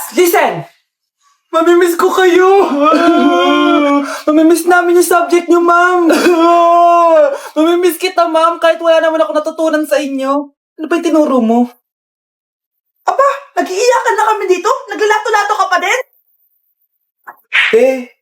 Class, listen! Mamimiss ko kayo! Mamimiss namin yung subject nyo, ma'am! Mamimiss kita, ma'am, kahit wala naman ako natutunan sa inyo. Ano ba yung tinuro mo? Aba, nag-iiyakan na kami dito? Naglalato-lato ka pa din?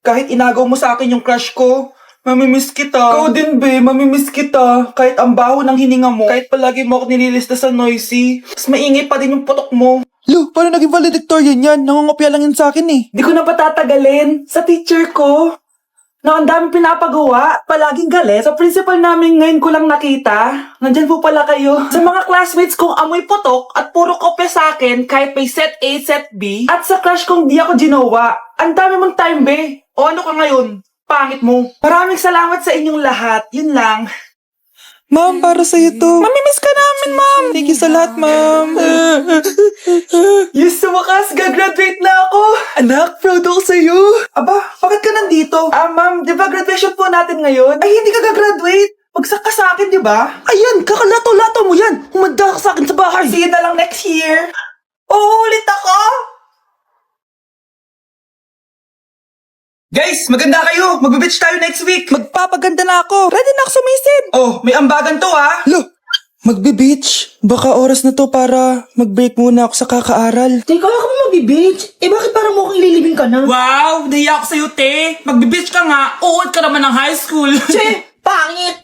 Kahit inagaw mo sa akin yung crush ko, mamimiss kita. Ikaw din, mamimiss kita. Kahit ang baho ng hininga mo, kahit palagi mo ako nililista sa noisy, mas maingay pa din yung putok mo. Lo, paano naging valedictorian yan? Nangungopia lang yun sa akin eh. Di ko na patatagalin sa teacher ko. Na ang dami pinapagawa, palaging galit. Sa principal namin ngayon ko lang nakita. Nandyan po pala kayo. Sa mga classmates kong amoy putok at puro kopya sa akin kahit may set A, set B. At sa crush kong di ako ginawa. Ang dami mong time, be. O ano ka ngayon? Pangit mo. Maraming salamat sa inyong lahat. Yun lang. Ma'am, para sa'yo to. Mamimiss ka namin, ma'am. Thank you sa lahat, ma'am. Yes, sa wakas, gagraduate na ako. Anak, proud ako sa'yo. Aba, bakit ka nandito? Ma'am, di ba graduation po natin ngayon? Ay, hindi ka gagraduate. Magsak ka sa akin, di ba? Ayan, kakalato-lato mo yan. Humanda ka sa akin sa bahay. See you na lang next year. Uulit ako. Guys, maganda kayo. Magbe-beach tayo next week. Magpapaganda na ako. Ready na ako sumisid. Oh, may ambagan to ha. Lo, magbe-beach. Baka oras na to para mag-break muna ako sa kakaaral. Teka, wala ka ba magbe-beach? Bakit parang mukhang ililibing ka na? Wow, nahiya ako sa'yo, te. Magbe-beach ka nga. Uod ka naman ng high school. Che, pangit!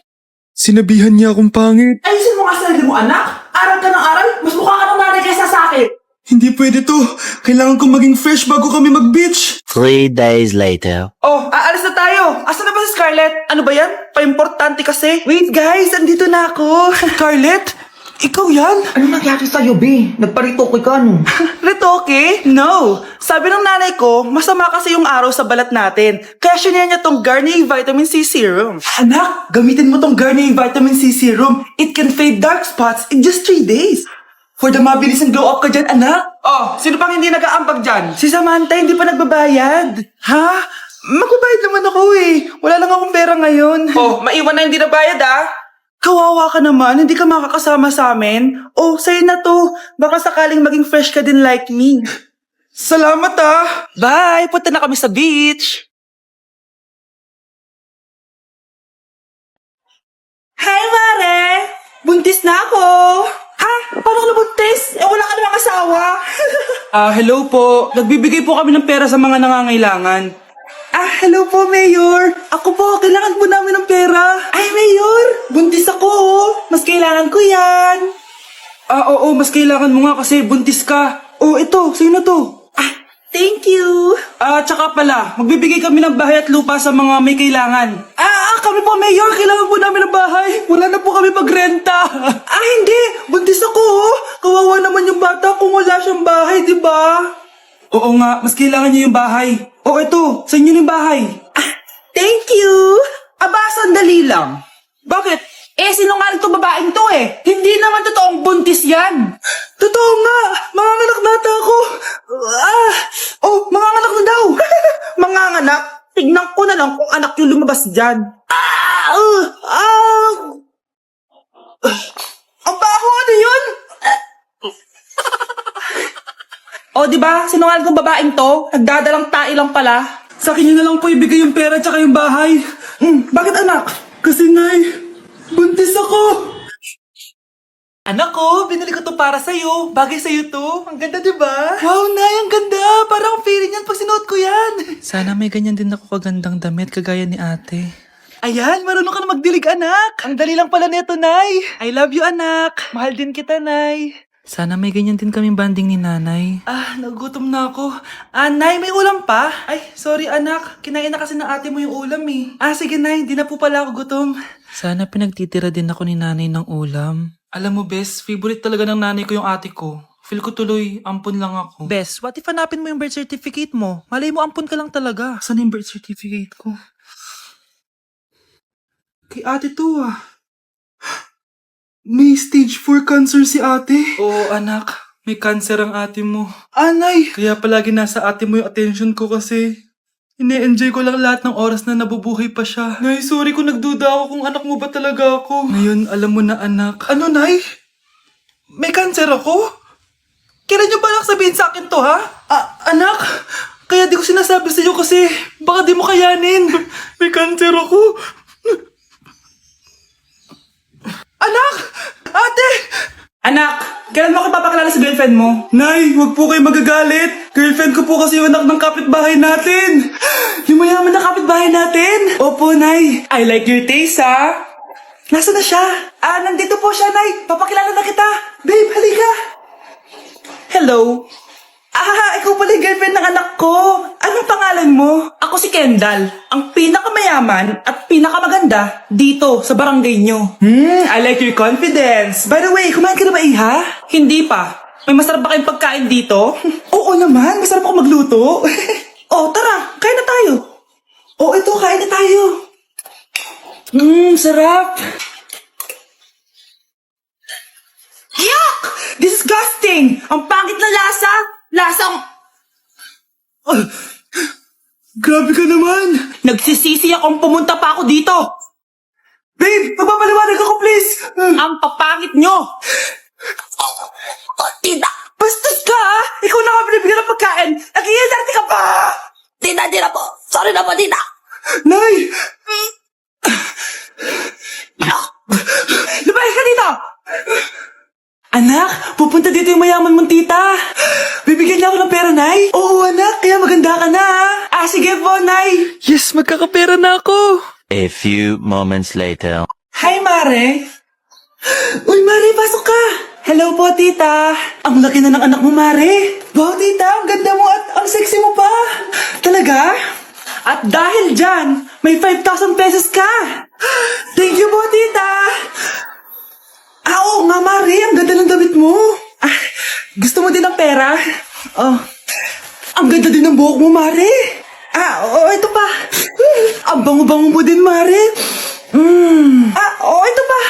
Sinabihan niya akong pangit. Ayusin mo nga sarili mo, anak. Aral ka ng aral. Mas mukha ka ng nanay kaysa sa akin. Hindi pwede to. Kailangan kong maging fresh bago kami mag-beach. 3 days later. Oh, aalis na tayo. Asan na ba si Scarlett? Ano ba yan? Pa-importante kasi. Wait guys, andito na ako. Scarlett, ikaw yan? Ano nangyari sa'yo, be? Nagparitoke ka, no? Retoke? No. Sabi ng nanay ko, masama kasi yung araw sa balat natin. Kaya sinaya niya tong Garnier Vitamin C Serum. Anak, gamitin mo tong Garnier Vitamin C Serum. It can fade dark spots in just 3 days. For the mabilis and glow up ka dyan, anak. Oh, sino pang hindi nag-aambag dyan? Si Samantha hindi pa nagbabayad. Ha? Magbabayad naman ako eh. Wala lang akong pera ngayon. Oh, maiwan na hindi nabayad ah. Kawawa ka naman, hindi ka makakasama sa amin. Oh, sa'yo na to. Baka sakaling maging fresh ka din like me. Salamat ah. Bye, punta na kami sa beach. Hi, Mare! Buntis na ako! Ha? Paano ka nabuntis? Wala ka namang asawa. Hello po. Nagbibigay po kami ng pera sa mga nangangailangan. Hello po, Mayor. Ako po, kailangan po namin ng pera. Ay, Mayor, buntis ako, oh. Mas kailangan ko yan. Oo, mas kailangan mo nga kasi buntis ka. Oh, ito, sa'yo na to. Thank you. Tsaka pala, magbibigay kami ng bahay at lupa sa mga may kailangan. Kami po, Mayor. Kailangan po namin ng bahay. Wala na po kami magrenta. Hindi. Buntis ako, oh. Kawawa naman yung bata kung wala siyang bahay, di ba? Oo nga, mas kailangan niya yung bahay. Oh, ito. Sa inyo yung bahay. Thank you. Aba, sandali lang. Bakit? Sinungaling tong babaeng to eh. Hindi naman totoong buntis yan. Totoo nga. Manganganak na ata ako. Manganganak na daw. Manganganak? Tignan ko na lang kung anak yung lumabas dyan. Ang baho, ano yun? Diba? Sinungaling kong babaeng to. Nagdadalang tae lang pala. Sa akin nyo na lang po ibigay yung pera tsaka yung bahay. Bakit anak? Kasi nay, buntis ako. Anak ko, binili ko to para sa'yo. Bagay sa'yo to. Ang ganda, diba? Wow, Nay, ang ganda. Parang ang feeling yan pag sinuot ko yan. Sana may ganyan din ako kagandang damit kagaya ni ate. Ayan, marunong ka na magdilig, anak. Ang dali lang pala nito, Nay. I love you, anak. Mahal din kita, Nay. Sana may ganyan din kaming banding ni nanay. Nagutom na ako. Nay, may ulam pa? Ay, sorry, anak. Kinain na kasi ng ate mo yung ulam, eh. Sige, Nay. Di na po pala ako gutom. Sana pinagtitira din ako ni nanay ng ulam. Alam mo, Bes, favorite talaga ng nanay ko yung ate ko. Feel ko tuloy, ampun lang ako. Bes, what if hanapin mo yung birth certificate mo? Malay mo ampun ka lang talaga. Saan yung birth certificate ko? Kay ate to, May stage 4 cancer si ate. Oo, anak. May cancer ang ate mo. Anay! Kaya palagi nasa ate mo yung attention ko kasi ine-enjoy ko lang lahat ng oras na nabubuhay pa siya. Nay, sorry kung nagduda ako kung anak mo ba talaga ako. Ngayon, alam mo na, anak. Ano, Nay? May cancer ako? Kailan niyo balak sabihin sa akin to, ha? Anak, kaya di ko sinasabi sa iyo kasi baka di mo kayanin. May kanser ako. Anak! Ate! Anak, kailan mo ako papakilala sa girlfriend mo? Nay, wag po kayo magagalit. Girlfriend ko po kasi yung anak ng kapitbahay natin. Yung mayaman na kapitbahay natin. Opo, Nay. I like your taste, ha? Nasaan na siya? Nandito po siya, Nay. Papakilala na kita. Babe, halika. Hello. Ikaw pala yung girlfriend ng anak ko. Anong pangalan mo? Ako si Kendall, ang pinakamayaman at pinakamaganda dito sa barangay nyo. I like your confidence. By the way, kumain ka na ba, Iha? Hindi pa. May masarap ba kayong pagkain dito? Oo naman, masarap ako magluto. Tara, kain na tayo. Ito, kain na tayo. Sarap. Yuck! Disgusting! Ang pangit na lasa! Lasang... Grabe ka naman! Nagsisisi akong pumunta pa ako dito! Babe, magpapaliwanag ako please! Ang papangit nyo! Tita! Bastos ka ha! Ikaw na nga binibigyan ng pagkain! Nag-iinarte ka pa! Tita po! Sorry na po, tita! Nay! Lumayas ka dito! Anak, pupunta dito yung mayaman mong tita. Bibigyan niya ako ng pera, Nay. Oo, anak, kaya maganda ka na, ha? Sige po, Nay. Yes, magkakapera na ako. A few moments later. Hi, Mare. Uy, Mare, pasok ka. Hello po, tita. Ang laki na ng anak mo, Mare. Wow, tita, ang ganda mo at ang sexy mo pa. Talaga? At dahil dyan, may 5,000 pesos ka. Thank you po, tita. Oo nga, Mare. Ang ganda ng damit mo. Gusto mo din ng pera? Ang ganda din ng buhok mo, Mare. Ito pa. Ang bango-bango mo din, Mare. Ito pa.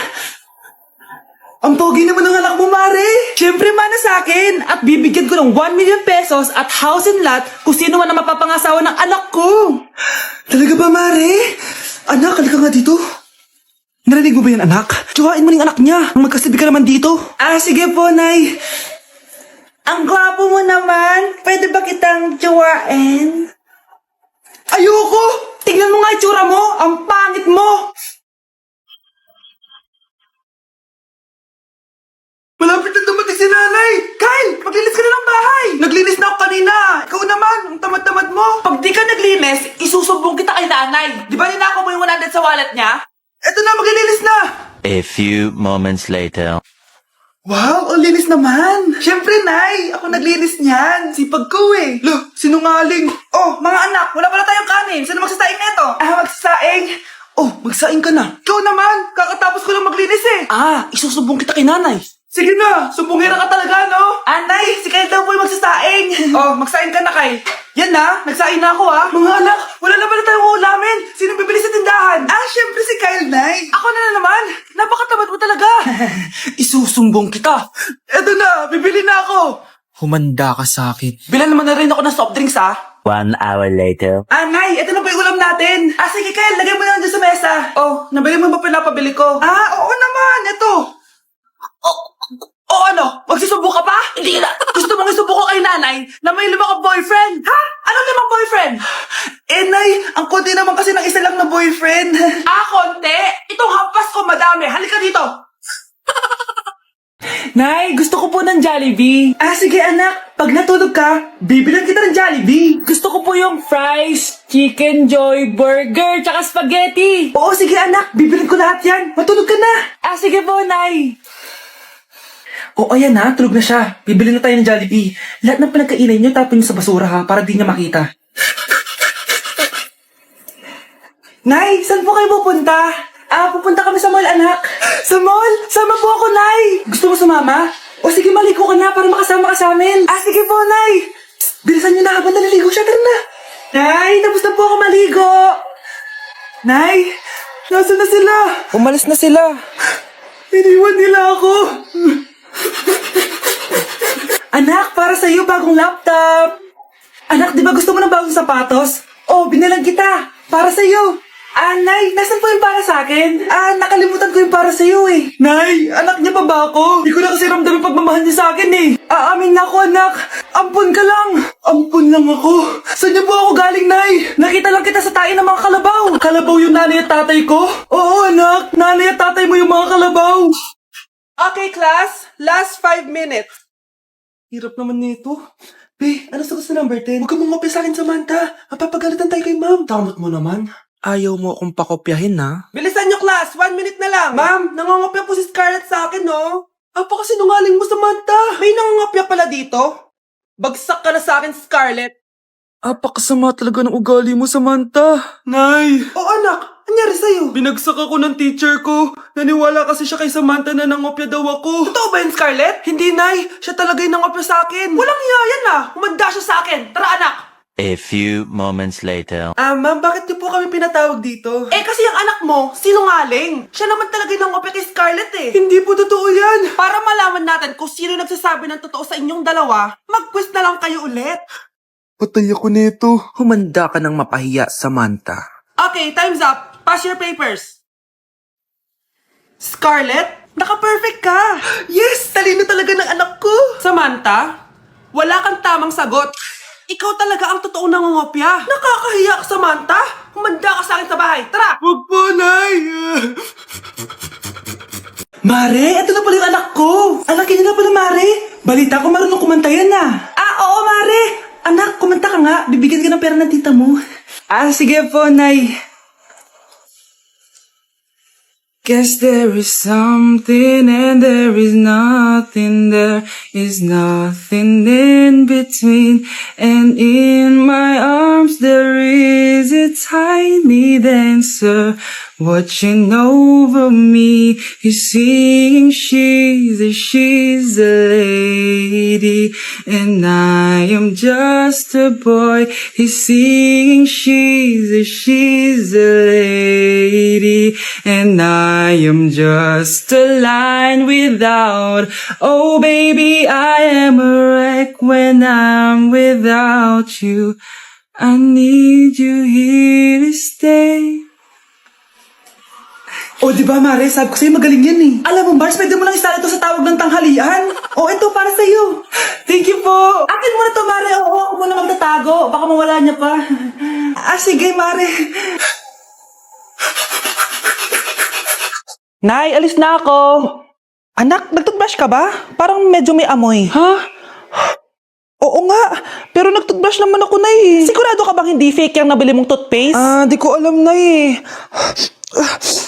Ang pogi naman ng anak mo, Mare. Siyempre, mana sa akin. At bibigyan ko ng 1 million pesos at house and lot kung sino man ang mapapangasawa ng anak ko. Talaga ba, Mare? Anak, halika nga dito. Narinig mo ba yan, anak? Tsuhain mo ng anak niya. Magkasibi ka naman dito. Sige po, Nay. Ang gwapo mo naman. Pwede ba kitang tsuhain? Ayoko! Tingnan mo nga itsura mo. Ang pangit mo. Malapit na dumating si nanay. Kyle, maglinis ka na ng bahay. Naglinis na ako kanina. Ikaw naman, ang tamad-tamad mo. Pag di ka naglinis, isusumbong kita kay nanay. Di ba ninakaw mo yung 100 sa wallet niya? Eto na, maglilinis na! A few moments later. Wow, ang linis naman! Siyempre, Nay! Ako naglinis niyan! Sipag ko eh! Lo, sinungaling! Mga anak, wala pala tayong kanin! Sino magsasaing neto? Magsasaing? Magsaing ka na! Ikaw naman! Kakatapos ko lang maglinis eh! Isusumbong kita kay nanay! Sige na! Sumbongera ka talaga, no? Nay! Si Kyle daw po yung magsasaing! Magsaing ka na, Kyle! Yan na! Nagsaing na ako, ha! Mga anak, wala na pala tayong ulamin! Sino bibili sa tindahan? Siyempre si Kyle, Nay! Ako na naman! Napakatamad mo talaga! Isusumbong kita! Eto na! Bibili na ako! Humanda ka sa akin. Bilan naman na rin ako ng soft drinks, ha? 1 hour later. Nay! Ito na ba yung ulam natin? Sige, Kyle! Lagay mo na lang dyan sa mesa! Nabili mo ba pinapabili ko? Oo naman! Ito! Ano? Magsusubo ka pa? Hindi na. Gusto mong isubo ko kay nanay na may 5 ka boyfriend? Ha? Ano 5 boyfriend? Nay, ang konti naman kasi ng isa lang na boyfriend. Konti? Itong hampas ko madami. Halika dito. Nay, gusto ko po ng Jollibee. Sige anak. Pag natulog ka, bibilan kita ng Jollibee. Gusto ko po yung fries, chicken joy, burger, tsaka spaghetti. Oo, sige anak. Bibilan ko lahat yan. Matulog ka na. Sige po, Nay. Ayan na, tulog na siya. Bibili na tayo ng Jollibee. Lahat ng pinagkainan niyo, tapon niyo sa basura ha, para di niya makita. Nay, saan po kayo pupunta? Pupunta kami sa mall, anak. Sa mall? Sama po ako, Nay. Gusto mo sumama? Sige, maligo ka na para makasama ka sa amin. Sige po, Nay. Psst, bilisan niyo na habang naliligo siya. Tara na. Nay, tapos na po ako maligo. Nay, nasaan na sila? Umalis na sila. Iniwan nila ako. Anak, para sa'yo bagong laptop. Anak, di ba gusto mo ng bagong sapatos? Binilang kita. Para sa'yo. Nay, nasan po yung para sa akin? Nakalimutan ko yung para sa'yo eh. Nay, anak niya pa ba ako? Hindi ko na kasi ramdam yung pagmamahal niya sa akin eh. Aamin na ako, anak. Ampun ka lang. Ampun lang ako. Saan niyo po ako galing, Nay? Nakita lang kita sa tayo ng mga kalabaw. Kalabaw yung nanay at tatay ko? Oo, anak. Nanay at tatay mo yung mga kalabaw. Okay, class. Last 5 minutes. Hirap naman nito. Be, ano sagot sa number 10? Huwag ka mong sa akin, Samantha. Mapapagalitan tayo kay ma'am. Tamot mo naman. Ayaw mo akong pakopyahin, ha? Bilisan niyo, class. 1 minute na lang. Ma'am, nangangopya po si Scarlett sa akin, no? Apakasinungaling mo, Samantha. May nangangopya pala dito? Bagsak ka na sa akin, Scarlett. Apakasama talaga ng ugali mo, Samantha. Nay. O anak, anyari sa'yo? Binagsak ako ng teacher ko. Naniwala kasi siya kay Samantha na nangopya daw ako. Totoo ba yun, Scarlett? Hindi, Nay. Siya talaga yung nangopya sa akin. Walang iya yan, Humanda siya sa akin. Tara, anak. A few moments later. Ma'am, bakit niyo po kami pinatawag dito? Kasi yung anak mo, sinungaling. Siya naman talaga yung nangopya kay Scarlett eh. Hindi po totoo yan. Para malaman natin kung sino nagsasabi ng totoo sa inyong dalawa, mag-quiz na lang kayo ulit. Patay ako nito. Humanda ka ng mapahiya, Samantha. Okay, time's up. Pass your papers. Scarlett, naka-perfect ka. Yes! Talino talaga ng anak ko. Samantha, wala kang tamang sagot. Ikaw talaga ang totoong nangungopya. Nakakahiya ka, Samantha. Humanda ka sa akin sa bahay. Tara! Huwag po, Nay. Mare, ito na pala yung anak ko. Anakin niyo na pala, Mare. Balita ko marunong kumanta yan na. Oo, Mare. Anak, kumanta ka nga. Bibigyan ka ng pera ng tita mo. Sige po, Nay. Guess there is something and there is nothing. There is nothing in between. And in my arms there is a tiny dancer watching over me. He's singing she's a lady. And I am just a boy. He's singing she's a lady. And I am just a line without. Oh baby, I am a wreck when I'm without you. I need you here to stay. Oh, di ba, Mare? Sabi ko sa'yo, magaling yan eh. Alam mo, Bars, pwede mo lang istala ito sa tawag ng tanghalian. Ito, para sa'yo. Thank you po. Akin mo na to, Mare. Ako muna magtatago. Baka mawala niya pa. Sige, Mare. Nay, alis na ako. Anak, nagtoothbrush ka ba? Parang medyo may amoy. Ha? Oo nga, pero nagtoothbrush naman ako, Nay. Sigurado ka bang hindi fake yung nabili mong toothpaste? Di ko alam, Nay.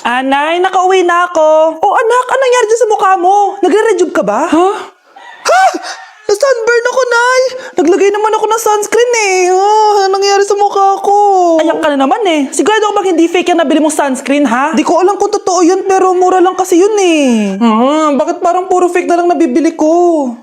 Nay, nakauwi na ako. Anak, anong nangyari dyan sa mukha mo? Nagre-rejuve ka ba? Ha? Na-sunburn ako, Nay. Naglagay naman ako ng sunscreen eh. Anong nangyari sa mukha ko? Ayan ka na naman eh. Sigurado ka bang hindi fake yung nabili mong sunscreen, ha? Di ko alam kung totoo yun, pero mura lang kasi yun eh. Bakit parang puro fake na lang nabibili ko?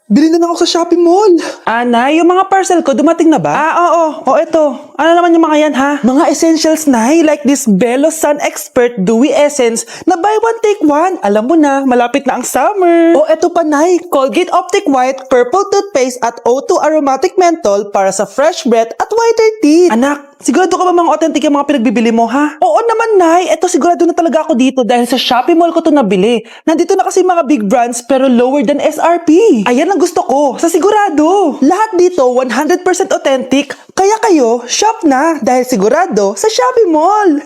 Bili na lang ako sa Shopee Mall. Nay, yung mga parcel ko, dumating na ba? Oo. Eto. Ano naman yung mga yan, ha? Mga essentials, Nay. Like this Belo Sun Expert Dewy Essence na buy one, take one. Alam mo na, malapit na ang summer. Eto pa, Nay. Colgate Optic White Purple Toothpaste at O2 Aromatic Menthol para sa fresh breath at whiter teeth. Anak, sigurado ka ba mga authentic yung mga pinagbibili mo, ha? Oo naman, Nay. Eto, sigurado na talaga ako dito dahil sa Shopee Mall ko to nabili. Nandito na kasi mga big brands pero lower than SRP. Ayan ang gusto ko, sa sigurado. Lahat dito 100% authentic, kaya kayo, shop na dahil sigurado sa Shopee Mall.